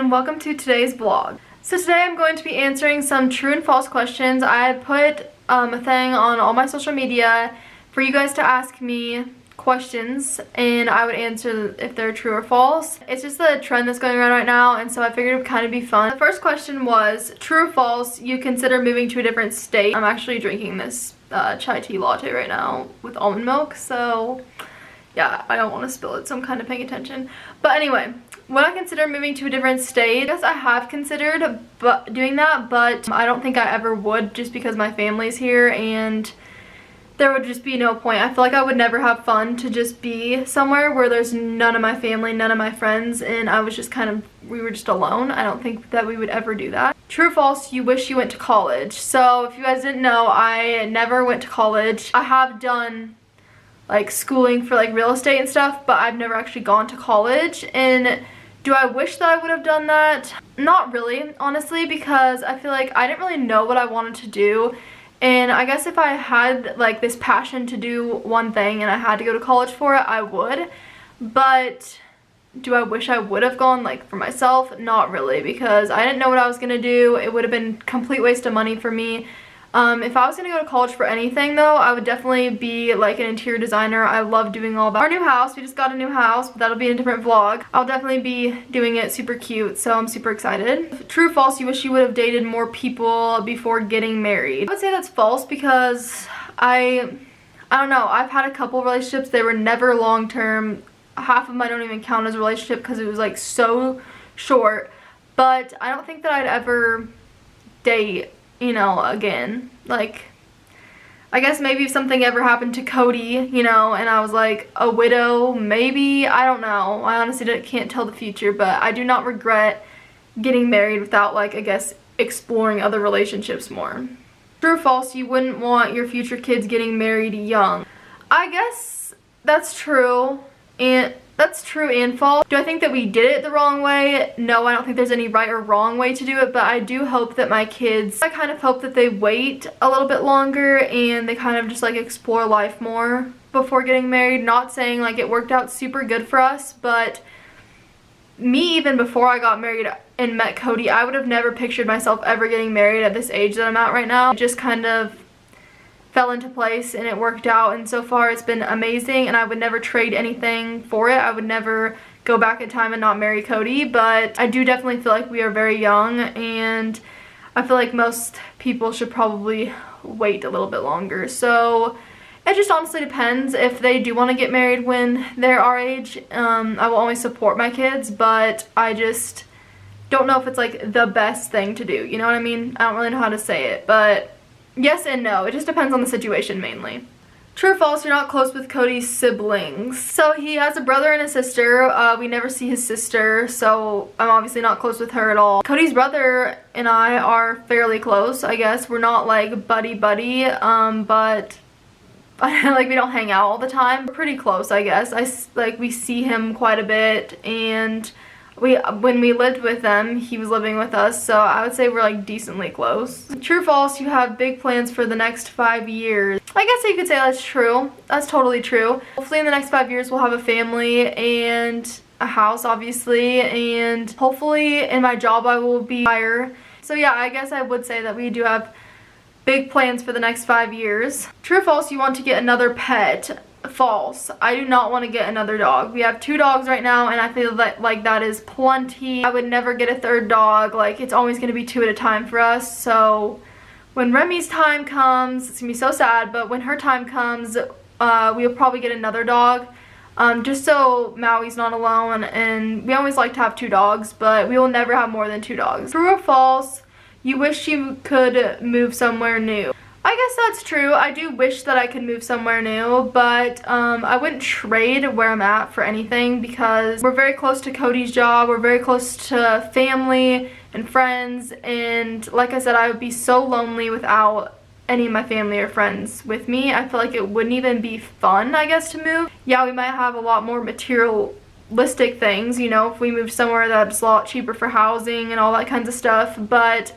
and welcome to today's vlog. So today I'm going to be answering some true and false questions. I put a thing on all my social media for you guys to ask me questions and I would answer if they're true or false. It's just the trend that's going around right now, and so I figured it would kind of be fun. The first question was, true or false, you consider moving to a different state? I'm actually drinking this chai tea latte right now with almond milk, so yeah, I don't want to spill it, so I'm kind of paying attention. But anyway, would I consider moving to a different state? I guess I have considered doing that, but I don't think I ever would, just because my family's here and there would just be no point. I feel like I would never have fun to just be somewhere where there's none of my family, none of my friends, and I was just we were just alone. I don't think that we would ever do that. True or false, you wish you went to college? So if you guys didn't know, I never went to college. I have done like schooling for like real estate and stuff, but I've never actually gone to college. And do I wish that I would have done that? Not really, honestly, because I feel like I didn't really know what I wanted to do. And I guess if I had like this passion to do one thing and I had to go to college for it, I would. But do I wish I would have gone like for myself? Not really, because I didn't know what I was gonna do. It would have been a complete waste of money for me. If I was gonna go to college for anything though, I would definitely be like an interior designer. I love doing all that. Our new house, we just got a new house, but that'll be in a different vlog. I'll definitely be doing it super cute, so I'm super excited. True or false, you wish you would have dated more people before getting married? I would say that's false, because I don't know, I've had a couple relationships, they were never long term. Half of them I don't even count as a relationship because it was like so short, but I don't think that I'd ever date, you know, again. Like, I guess maybe if something ever happened to Cody, you know, and I was like a widow, maybe, I don't know. I honestly can't tell the future, but I do not regret getting married without, like, I guess exploring other relationships more. True or false, you wouldn't want your future kids getting married young? I guess that's true, and that's true and false. Do I think that we did it the wrong way? No, I don't think there's any right or wrong way to do it, but I do hope that my kids, I kind of hope that they wait a little bit longer and they kind of just like explore life more before getting married. Not saying like it worked out super good for us, but me, even before I got married and met Cody, I would have never pictured myself ever getting married at this age that I'm at right now. It just kind of fell into place and it worked out, and so far it's been amazing, and I would never trade anything for it. I would never go back in time and not marry Cody, but I do definitely feel like we are very young, and I feel like most people should probably wait a little bit longer. So it just honestly depends. If they do want to get married when they're our age, I will always support my kids, but I just don't know if it's like the best thing to do, you know what I mean? I don't really know how to say it, but yes and no. It just depends on the situation mainly. True or false, you're not close with Cody's siblings? So he has a brother and a sister. We never see his sister, so I'm obviously not close with her at all. Cody's brother and I are fairly close, I guess. We're not like buddy-buddy, but like we don't hang out all the time. We're pretty close, I guess. We see him quite a bit, and when we lived with them, he was living with us, so I would say we're like decently close. True or false, you have big plans for the next 5 years? I guess you could say that's true. That's totally true. Hopefully in the next 5 years we'll have a family and a house, obviously, and hopefully in my job I will be higher. So yeah, I guess I would say that we do have big plans for the next 5 years. True or false, you want to get another pet? False. I do not want to get another dog. We have 2 dogs right now, and I feel that like that is plenty. I would never get a 3rd dog. Like, it's always going to be 2 at a time for us. So when Remy's time comes, it's gonna be so sad, but when her time comes, we'll probably get another dog, just so Maui's not alone. And we always like to have 2 dogs, but we will never have more than 2 dogs. True or false, you wish you could move somewhere new? I guess that's true. I do wish that I could move somewhere new, but I wouldn't trade where I'm at for anything, because we're very close to Cody's job, we're very close to family and friends, and like I said, I would be so lonely without any of my family or friends with me. I feel like it wouldn't even be fun, I guess, to move. Yeah, we might have a lot more materialistic things, you know, if we moved somewhere that's a lot cheaper for housing and all that kinds of stuff, but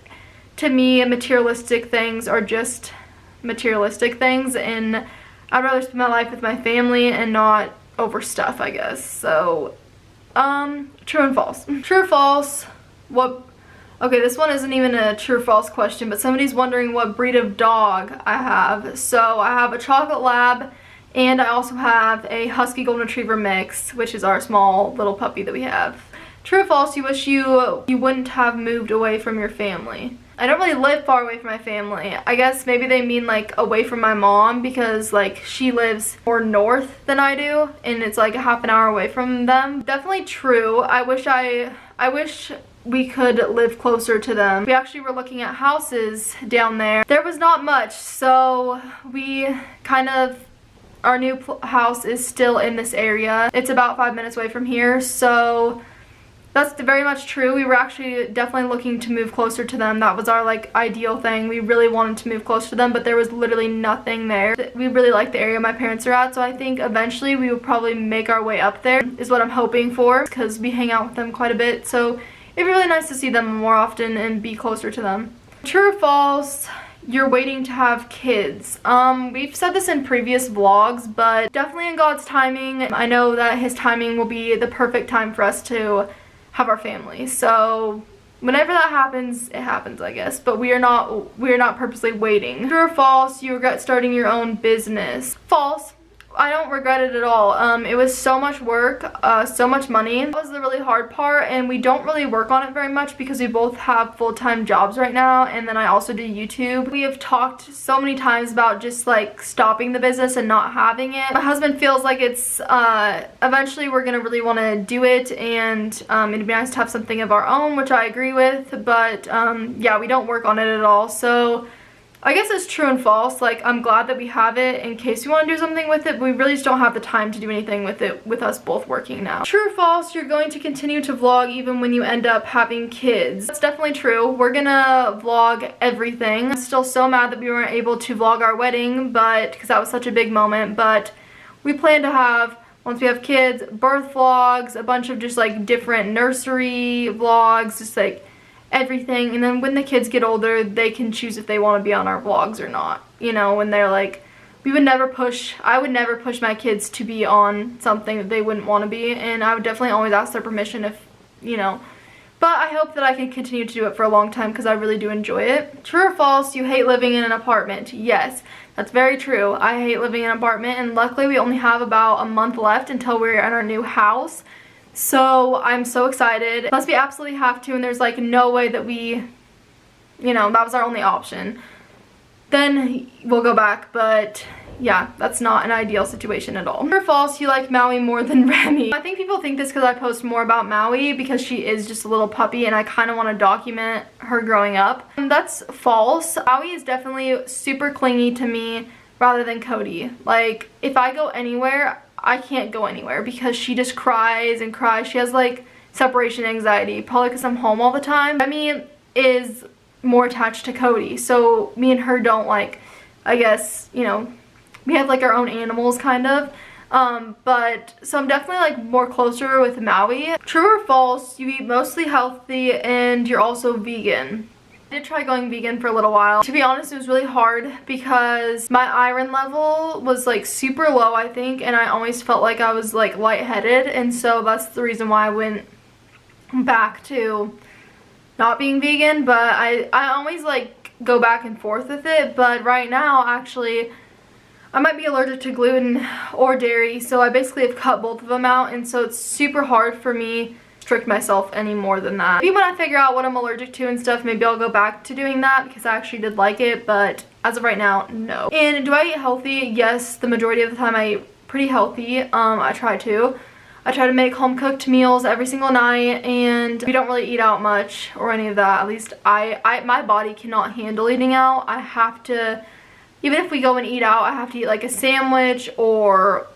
to me, materialistic things are just materialistic things, and I'd rather spend my life with my family and not over stuff, I guess. So true and false. True or false, Okay, this one isn't even a true or false question, but somebody's wondering what breed of dog I have. So I have a chocolate lab, and I also have a husky golden retriever mix, which is our small little puppy that we have. True or false, you wish you wouldn't have moved away from your family? I don't really live far away from my family. I guess maybe they mean like away from my mom, because like she lives more north than I do, and it's like a half an hour away from them. Definitely true. I wish we could live closer to them. We actually were looking at houses down there. There was not much, so we our new house is still in this area. It's about 5 minutes away from here, so that's very much true. We were actually definitely looking to move closer to them. That was our like ideal thing. We really wanted to move closer to them, but there was literally nothing there. We really like the area my parents are at, so I think eventually we will probably make our way up there, is what I'm hoping for, because we hang out with them quite a bit, so it'd be really nice to see them more often and be closer to them. True or false, you're waiting to have kids? We've said this in previous vlogs, but definitely in God's timing. I know that his timing will be the perfect time for us to have our family. So whenever that happens, it happens, I guess. But we are not purposely waiting. True or false, you regret starting your own business? False. I don't regret it at all. It was so much work, so much money. That was the really hard part, and we don't really work on it very much because we both have full-time jobs right now, and then I also do YouTube. We have talked so many times about just like stopping the business and not having it. My husband feels like it's eventually we're gonna really want to do it, and it'd be nice to have something of our own, which I agree with, but yeah, we don't work on it at all. So I guess it's true and false. Like, I'm glad that we have it in case we want to do something with it, but we really just don't have the time to do anything with it with us both working now. True or false, you're going to continue to vlog even when you end up having kids? That's definitely true. We're gonna vlog everything. I'm still so mad that we weren't able to vlog our wedding, but because that was such a big moment, but we plan to have, once we have kids, birth vlogs, a bunch of just like different nursery vlogs, just like everything, and then when the kids get older, they can choose if they want to be on our vlogs or not. You know, when they're like, I would never push my kids to be on something that they wouldn't want to be, and I would definitely always ask their permission if, you know. But I hope that I can continue to do it for a long time because I really do enjoy it. True or false, you hate living in an apartment? Yes, that's very true. I hate living in an apartment, and luckily we only have about a month left until we're in our new house. So I'm so excited. Unless we absolutely have to and there's like no way that we, you know, that was our only option, then we'll go back. But yeah, that's not an ideal situation at all. True or false, you like Maui more than Remy? I think people think this because I post more about Maui because she is just a little puppy and I kind of want to document her growing up. That's false. Maui is definitely super clingy to me rather than Cody. Like, if I go anywhere, I can't go anywhere because she just cries and cries. She has like separation anxiety, probably because I'm home all the time. Remy is more attached to Cody, so me and her don't, like, I guess, you know, we have like our own animals kind of. But so I'm definitely like more closer with Maui. True or false, you eat mostly healthy and you're also vegan? I did try going vegan for a little while. To be honest, it was really hard because my iron level was like super low, I think, and I always felt like I was like lightheaded, and so that's the reason why I went back to not being vegan. But I always like go back and forth with it, but right now actually I might be allergic to gluten or dairy, so I basically have cut both of them out, and so it's super hard for me restrict myself any more than that. Maybe when I figure out what I'm allergic to and stuff, maybe I'll go back to doing that because I actually did like it, but as of right now, no. And do I eat healthy? Yes, the majority of the time I eat pretty healthy. I try to make home cooked meals every single night, and we don't really eat out much or any of that. At least my body cannot handle eating out. I have to, even if we go and eat out, I have to eat like a sandwich or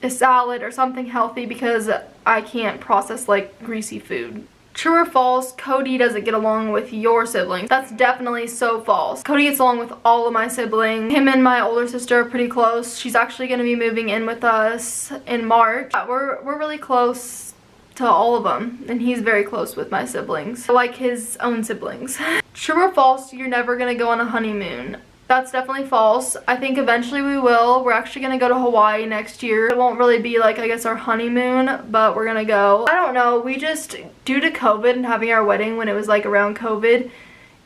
a salad or something healthy because I can't process like greasy food. True or false, Cody doesn't get along with your siblings? That's definitely so false. Cody gets along with all of my siblings. Him and my older sister are pretty close. She's actually going to be moving in with us in March. We're really close to all of them, and he's very close with my siblings, like his own siblings. True or false, you're never going to go on a honeymoon? That's definitely false. I think eventually we will. We're actually going to go to Hawaii next year. It won't really be like, I guess, our honeymoon, but we're going to go. I don't know. We just, due to COVID and having our wedding when it was like around COVID,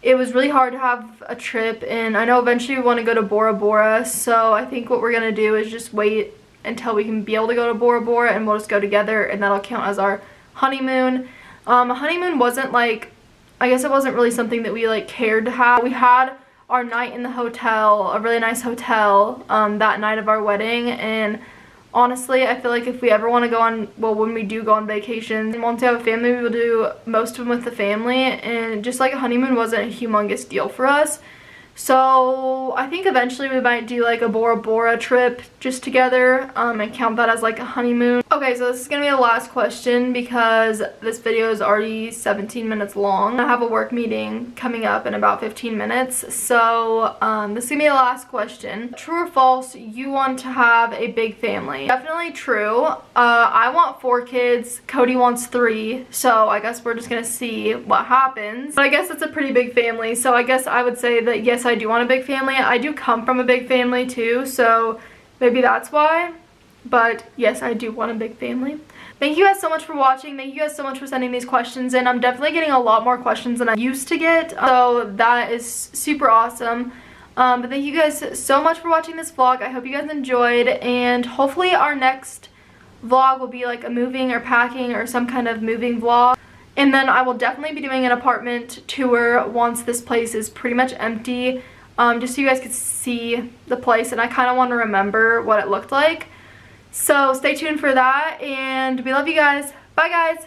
it was really hard to have a trip, and I know eventually we want to go to Bora Bora, so I think what we're going to do is just wait until we can be able to go to Bora Bora, and we'll just go together, and that'll count as our honeymoon. A honeymoon wasn't like, I guess it wasn't really something that we like cared to have. We had our night in the hotel, a really nice hotel, that night of our wedding, and honestly, I feel like if we ever want to go on, well, when we do go on vacations, and once we have a family, we will do most of them with the family, and just like a honeymoon wasn't a humongous deal for us. So I think eventually we might do like a Bora Bora trip just together, and count that as like a honeymoon. Okay, so this is gonna be the last question because this video is already 17 minutes long. I have a work meeting coming up in about 15 minutes, so this is gonna be the last question. True or false, you want to have a big family? Definitely true. I want 4 kids, Cody wants 3, so I guess we're just gonna see what happens. But I guess it's a pretty big family, so I guess I would say that yes, I do want a big family. I do come from a big family too, so maybe that's why. But yes, I do want a big family. Thank you guys so much for watching. Thank you guys so much for sending these questions in. I'm definitely getting a lot more questions than I used to get, so that is super awesome. But thank you guys so much for watching this vlog. I hope you guys enjoyed, and hopefully our next vlog will be like a moving or packing or some kind of moving vlog. And then I will definitely be doing an apartment tour once this place is pretty much empty, just so you guys could see the place, and I kind of want to remember what it looked like. So stay tuned for that, and we love you guys. Bye guys!